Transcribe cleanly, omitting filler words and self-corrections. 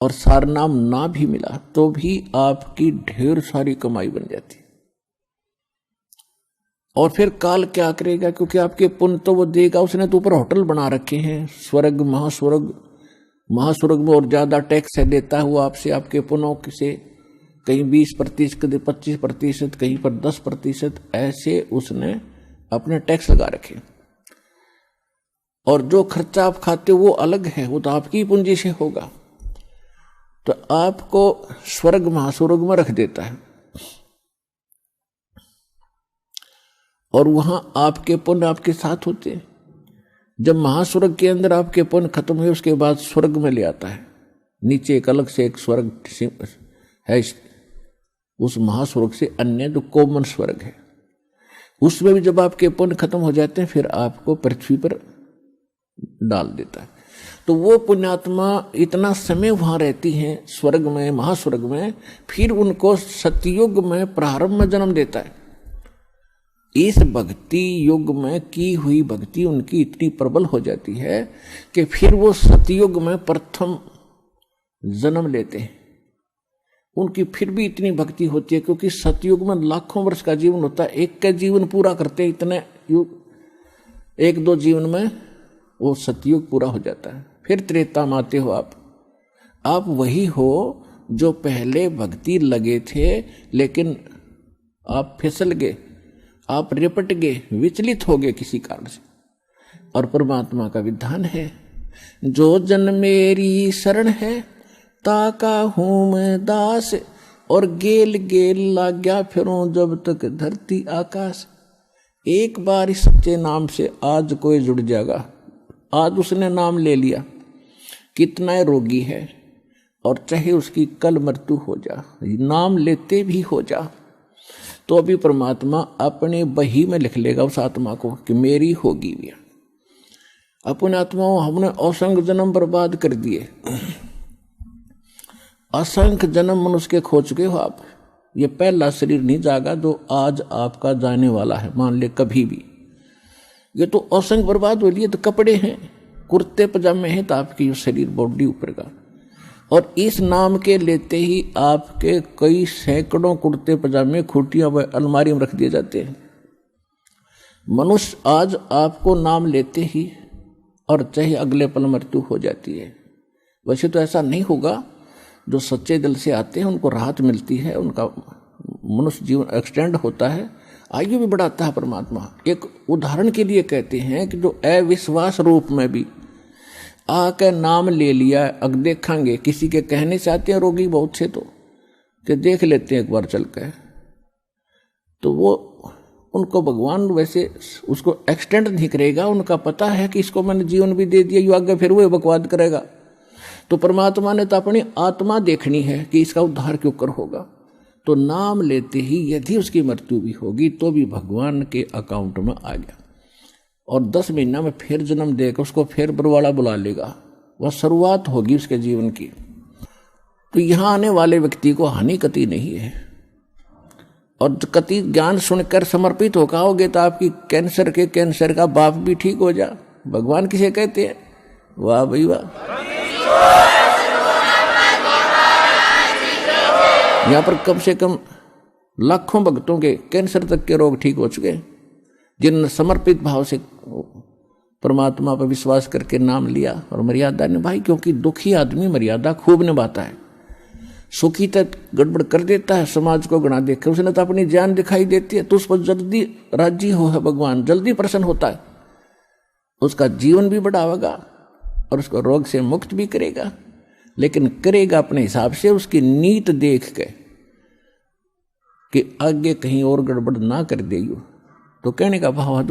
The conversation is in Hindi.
और सारनाम ना भी मिला तो भी आपकी ढेर सारी कमाई बन जाती। और फिर काल क्या करेगा, क्योंकि आपके पुण्य तो वो देगा, उसने तो ऊपर होटल बना रखे हैं, स्वर्ग महास्वर्ग, महास्वर्ग में और ज्यादा टैक्स है देता हुआ आपसे, आपके पुण्यों से कहीं 20%, 25%, कहीं पर 10%, ऐसे उसने अपने टैक्स लगा रखे। और जो खर्चा आप खाते हो वो अलग है, वो तो आपकी पूंजी से होगा। तो आपको स्वर्ग महास्वर्ग में रख देता है और वहां आपके पुण्य आपके साथ होते हैं। जब महास्वर्ग के अंदर आपके पुण्य खत्म हुए उसके बाद स्वर्ग में ले आता है, नीचे एक अलग से एक स्वर्ग है, उस महास्वर्ग से अन्य जो कॉमन स्वर्ग है, उसमें भी जब आपके पुण्य खत्म हो जाते हैं फिर आपको पृथ्वी पर डाल देता है। तो वो पुण्यात्मा इतना समय वहां रहती हैं स्वर्ग में, महास्वर्ग में, फिर उनको सतयुग में प्रारंभ में जन्म देता है। इस भक्ति युग में की हुई भक्ति उनकी इतनी प्रबल हो जाती है कि फिर वो सतयुग में प्रथम जन्म लेते हैं। उनकी फिर भी इतनी भक्ति होती है क्योंकि सतयुग में लाखों वर्ष का जीवन होता है, एक का जीवन पूरा करते हैं इतने युग, 1-2 जीवन में वो सतयुग पूरा हो जाता है। फिर त्रेता में आते हो आप वही हो जो पहले भक्ति लगे थे लेकिन आप फिसल गए, आप रिपट गए, विचलित हो गए किसी कारण से। और परमात्मा का विधान है, जो जन मेरी शरण है ताका हूं मैं दास, और गेल गेल लाग्या फिरूं जब तक धरती आकाश। एक बार इस सच्चे नाम से आज कोई जुड़ जाएगा, आज उसने नाम ले लिया, कितना रोगी है और चाहे उसकी कल मृत्यु हो जा, नाम लेते भी हो जा, तो अभी परमात्मा अपने बही में लिख लेगा उस आत्मा को कि मेरी होगी भी। अपने आत्माओं हमने असंख्य जन्म बर्बाद कर दिए, असंख्य जन्म मनुष्य के खो चुके हो आप। ये पहला शरीर नहीं जागा जो आज आपका जाने वाला है, मान ले कभी भी। ये तो असंख्य बर्बाद हो लिए, तो कपड़े हैं, कुर्ते पजामे हैं, तो आपकी शरीर बॉडी ऊपर का। और इस नाम के लेते ही आपके कई सैकड़ों कुर्ते पजामे खूटियां व अलमारी में रख दिए जाते हैं। मनुष्य आज आपको नाम लेते ही और चाहे अगले पल मृत्यु हो जाती है। वैसे तो ऐसा नहीं होगा, जो सच्चे दिल से आते हैं उनको राहत मिलती है, उनका मनुष्य जीवन एक्सटेंड होता है, आयु भी बढ़ाता है परमात्मा। एक उदाहरण के लिए कहते हैं कि जो अविश्वास रूप में भी आके नाम ले लिया, अग देखेंगे किसी के कहने से आते हैं रोगी बहुत से, तो कि देख लेते हैं एक बार चल के, तो वो उनको भगवान वैसे उसको एक्सटेंड नहीं करेगा, उनका पता है कि इसको मैंने जीवन भी दे दिया, यू आगे फिर वो बकवाद करेगा। तो परमात्मा ने तो अपनी आत्मा देखनी है कि इसका उद्धार क्यों कर होगा, तो नाम लेते ही यदि उसकी मृत्यु भी होगी तो भी भगवान के अकाउंट में आ गया, और 10 महीना में फिर जन्म देकर उसको फिर बरवाला बुला लेगा, वह शुरुआत होगी उसके जीवन की। तो यहाँ आने वाले व्यक्ति को हानि कति नहीं है, और कति ज्ञान सुनकर समर्पित होकर आओगे तो आपकी कैंसर का बाप भी ठीक हो जा। भगवान किसे कहते हैं? वाह भाई वाह। यहाँ पर कम से कम लाखों भक्तों के कैंसर तक के रोग ठीक हो चुके, जिन्होंने समर्पित भाव से परमात्मा पर विश्वास करके नाम लिया और मर्यादा निभाई। क्योंकि दुखी आदमी मर्यादा खूब निभाता है, सुखी तक गड़बड़ कर देता है, समाज को गणा देकर उसने तो अपनी जान दिखाई देती है, तो उस पर जल्दी राजी हो है भगवान, जल्दी प्रसन्न होता है, उसका जीवन भी बढ़ावेगा और उसको रोग से मुक्त भी करेगा, लेकिन करेगा अपने हिसाब से, उसकी नीत देख के कि आगे कहीं और गड़बड़ ना कर देगी। तो कहने का भाव है